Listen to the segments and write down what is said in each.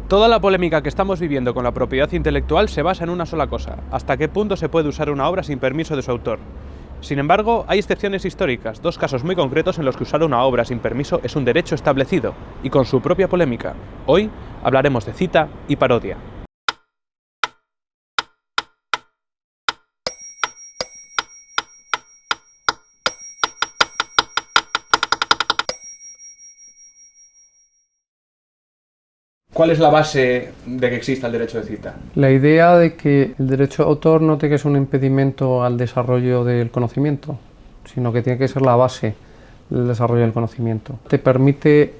Toda la polémica que estamos viviendo con la propiedad intelectual se basa en una sola cosa: hasta qué punto se puede usar una obra sin permiso de su autor. Sin embargo, hay excepciones históricas, dos casos muy concretos en los que usar una obra sin permiso es un derecho establecido, y con su propia polémica. Hoy hablaremos de cita y parodia. ¿Cuál es la base de que exista el derecho de cita? La idea de que el derecho de autor no tiene que ser un impedimento al desarrollo del conocimiento, sino que tiene que ser la base del desarrollo del conocimiento. Te permite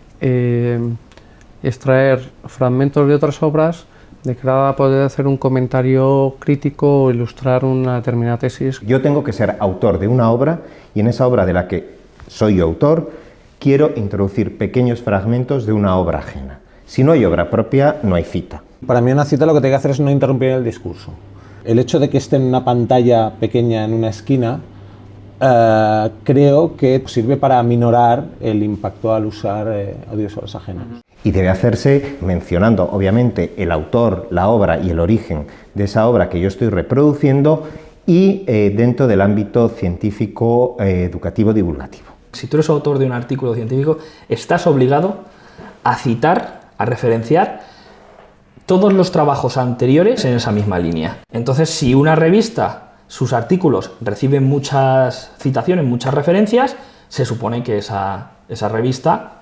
extraer fragmentos de otras obras de cara a poder hacer un comentario crítico o ilustrar una determinada tesis. Yo tengo que ser autor de una obra y en esa obra de la que soy autor quiero introducir pequeños fragmentos de una obra ajena. Si no hay obra propia, no hay cita. Para mí una cita lo que tiene que hacer es no interrumpir el discurso. El hecho de que esté en una pantalla pequeña en una esquina creo que sirve para aminorar el impacto al usar audiovisuales ajenos. Y debe hacerse mencionando, obviamente, el autor, la obra y el origen de esa obra que yo estoy reproduciendo y dentro del ámbito científico, educativo, divulgativo. Si tú eres autor de un artículo científico, estás obligado a citar, a referenciar todos los trabajos anteriores en esa misma línea. Entonces, si una revista, sus artículos reciben muchas citaciones, muchas referencias, se supone que esa revista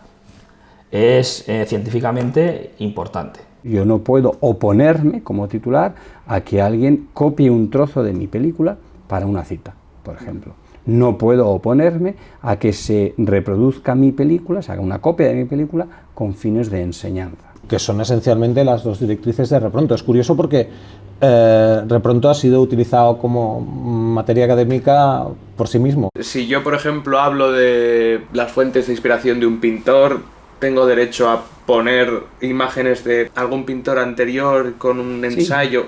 es científicamente importante. Yo no puedo oponerme como titular a que alguien copie un trozo de mi película para una cita, por ejemplo. No puedo oponerme a que se reproduzca mi película, se haga una copia de mi película con fines de enseñanza. Que son esencialmente las dos directrices de Repronto. Es curioso porque Repronto ha sido utilizado como materia académica por sí mismo. Si yo, por ejemplo, hablo de las fuentes de inspiración de un pintor, tengo derecho a poner imágenes de algún pintor anterior con un ensayo.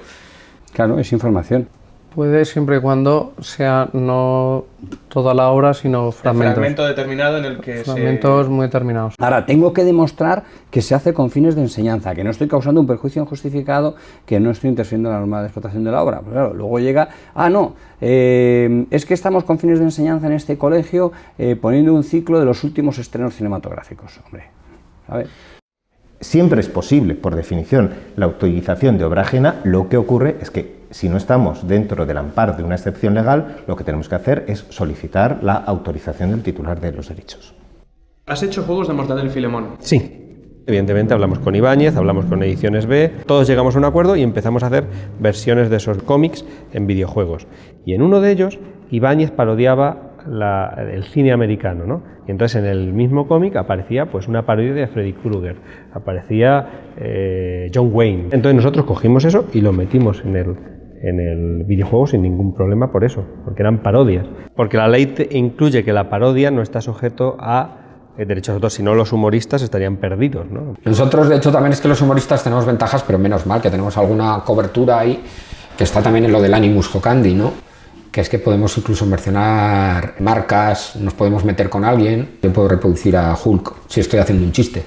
Claro, es información. Puede siempre y cuando sea no toda la obra, sino fragmentos. Un fragmento determinado en el que fragmentos muy determinados. Ahora, tengo que demostrar que se hace con fines de enseñanza, que no estoy causando un perjuicio injustificado, que no estoy interfiriendo en la norma de explotación de la obra. Pues claro, luego llega, es que estamos con fines de enseñanza en este colegio poniendo un ciclo de los últimos estrenos cinematográficos. Hombre, ¿sabes? Siempre es posible, por definición, la utilización de obra ajena. Lo que ocurre es que si no estamos dentro del amparo de una excepción legal, lo que tenemos que hacer es solicitar la autorización del titular de los derechos. ¿Has hecho juegos de Mortadelo y Filemón? Sí. Evidentemente hablamos con Ibáñez, hablamos con Ediciones B, todos llegamos a un acuerdo y empezamos a hacer versiones de esos cómics en videojuegos. Y en uno de ellos, Ibáñez parodiaba el cine americano, ¿no? Y entonces en el mismo cómic aparecía pues una parodia de Freddy Krueger, aparecía John Wayne. Entonces nosotros cogimos eso y lo metimos en el videojuego sin ningún problema por eso, porque eran parodias. Porque la ley incluye que la parodia no está sujeto a derechos de autor, si no los humoristas estarían perdidos, ¿no? Nosotros, de hecho, también es que los humoristas tenemos ventajas, pero menos mal que tenemos alguna cobertura ahí, que está también en lo del animus jocandi, ¿no? Que es que podemos incluso mencionar marcas, nos podemos meter con alguien. Yo puedo reproducir a Hulk si estoy haciendo un chiste.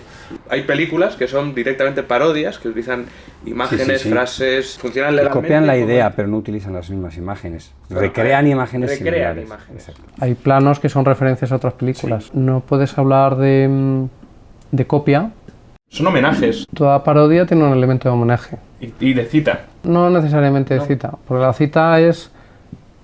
Hay películas que son directamente parodias, que utilizan imágenes, frases, funcionan legalmente. Copian la idea, pero no utilizan las mismas imágenes. Recrean imágenes similares. Imágenes. Hay planos que son referencias a otras películas. Sí. No puedes hablar de copia. Son homenajes. Toda parodia tiene un elemento de homenaje. Y de cita. No necesariamente de cita, porque la cita es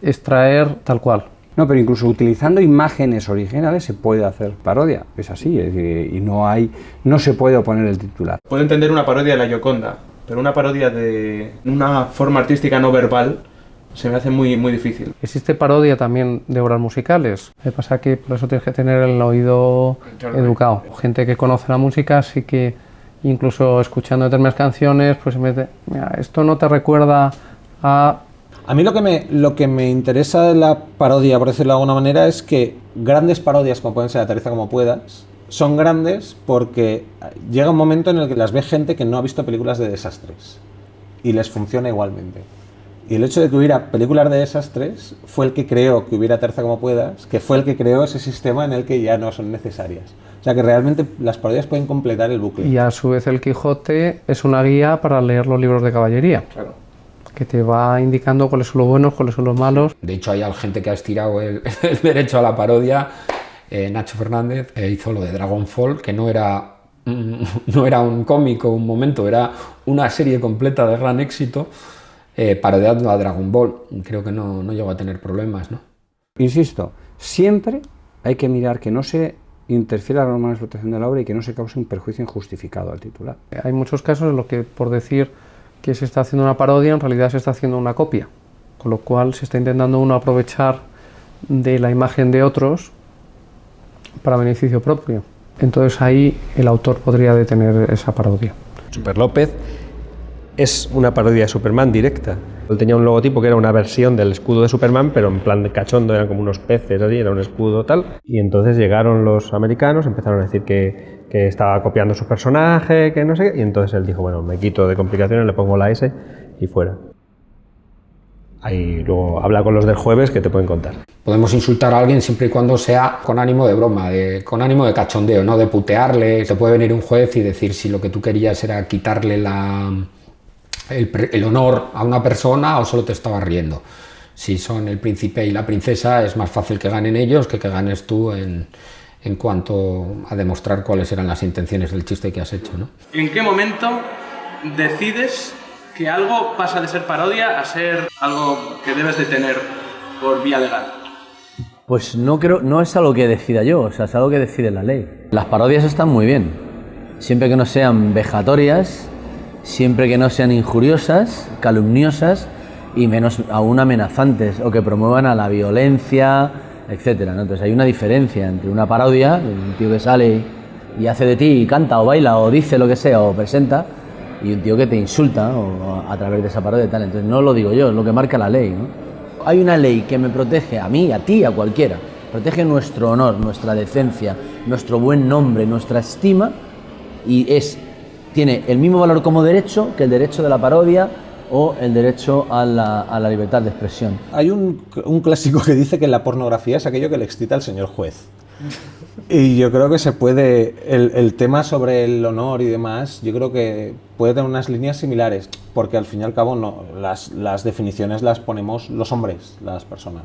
extraer tal cual. No, pero incluso utilizando imágenes originales se puede hacer parodia, es así, es decir, y no se puede oponer el titular. Puedo entender una parodia de la Gioconda, pero una parodia de una forma artística no verbal se me hace muy, muy difícil. Existe parodia también de obras musicales, lo que pasa que por eso tienes que tener el oído educado. Gente que conoce la música, sí que incluso escuchando determinadas canciones, pues se mete, mira, esto no te recuerda a... A mí lo que me interesa de la parodia, por decirlo de alguna manera, es que grandes parodias, como pueden ser Aterriza como puedas, son grandes porque llega un momento en el que las ve gente que no ha visto películas de desastres y les funciona igualmente. Y el hecho de que hubiera películas de desastres fue el que creó que hubiera Aterriza como puedas, que fue el que creó ese sistema en el que ya no son necesarias. O sea que realmente las parodias pueden completar el bucle. Y a su vez el Quijote es una guía para leer los libros de caballería. Claro. Que te va indicando cuáles son los buenos, cuáles son los malos. De hecho, hay gente que ha estirado el derecho a la parodia. Nacho Fernández hizo lo de Dragonfall, que no era un cómic o un momento, era una serie completa de gran éxito, parodiando a Dragon Ball. Creo que no llegó a tener problemas, ¿no? Insisto, siempre hay que mirar que no se interfiera la norma de explotación de la obra y que no se cause un perjuicio injustificado al titular. Hay muchos casos en los que, por decir que se está haciendo una parodia, en realidad se está haciendo una copia, con lo cual se está intentando uno aprovechar de la imagen de otros para beneficio propio. Entonces ahí el autor podría detener esa parodia. Super López es una parodia de Superman directa. Él tenía un logotipo que era una versión del escudo de Superman, pero en plan de cachondo, eran como unos peces, así, era un escudo tal. Y entonces llegaron los americanos, empezaron a decir que estaba copiando su personaje, que no sé qué, y entonces él dijo, bueno, me quito de complicaciones, le pongo la S y fuera. Ahí luego habla con los del jueves que te pueden contar. Podemos insultar a alguien siempre y cuando sea con ánimo de broma, con ánimo de cachondeo, no de putearle. Te puede venir un juez y decir si lo que tú querías era quitarle el honor a una persona o solo te estabas riendo. Si son el príncipe y la princesa, es más fácil que ganen ellos que ganes tú en cuanto a demostrar cuáles eran las intenciones del chiste que has hecho, ¿no? ¿En qué momento decides que algo pasa de ser parodia a ser algo que debes detener por vía legal? Pues no es algo que decida yo, o sea, es algo que decide la ley. Las parodias están muy bien, siempre que no sean vejatorias, siempre que no sean injuriosas, calumniosas y menos aún amenazantes o que promuevan a la violencia, etcétera, ¿no? Entonces hay una diferencia entre una parodia, un tío que sale y hace de ti y canta o baila o dice lo que sea o presenta, y un tío que te insulta o a través de esa parodia y tal. Entonces no lo digo yo, es lo que marca la ley, ¿no? Hay una ley que me protege a mí, a ti, a cualquiera. Protege nuestro honor, nuestra decencia, nuestro buen nombre, nuestra estima, y tiene el mismo valor como derecho que el derecho de la parodia o el derecho a la libertad de expresión. Hay un clásico que dice que la pornografía es aquello que le excita al señor juez. Y yo creo que se puede, el tema sobre el honor y demás, yo creo que puede tener unas líneas similares, porque al fin y al cabo las definiciones las ponemos los hombres, las personas.